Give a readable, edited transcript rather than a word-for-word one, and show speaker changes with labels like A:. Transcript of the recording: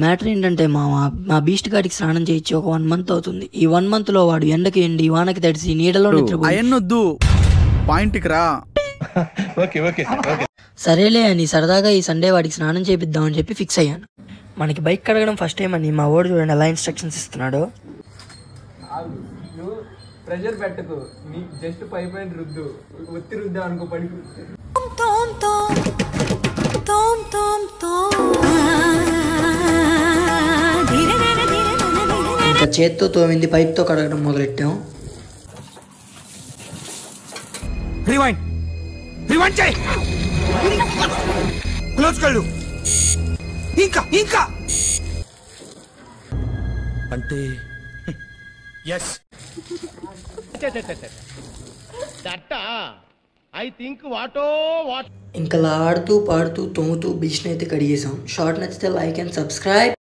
A: Matter ఏంటంటే మా beast గాడికి స్నానం చేయించి ఒక 1 మంత్ అవుతుంది. ఈ 1 మంత్ లో వాడు ఎండకి ఎండి వానకి తడిసి నీడలో
B: నిద్రపోయి పాయింట్కి రా.
A: సరేలే అని సరదాగా ఈ సండే వాడికి స్నానం చేపిద్దామని చెప్పి ఫిక్స్ అయ్యాను. మనకి బైక్ కడగడం ఫస్ట్ టైం అని మా వాడు చూడండి ఎలా ఇన్స్ట్రక్షన్స్ ఇస్తున్నాడు.
C: ప్రెషర్ పెట్టకు, నీ జస్ట్ పైపైన రుద్దు, ఒత్తి రుద్దా అనుకో పడి.
A: ఇంకా చేత్తో తోమింది పైప్తో కడగడం మొదలెట్టాం.
D: అంటే
A: ఇంకా ఆడుతూ పాడుతూ తోముతూ బీచ్ని అయితే కడిగేసాం. షార్ట్ నచ్చితే లైక్ అండ్ సబ్స్క్రైబ్.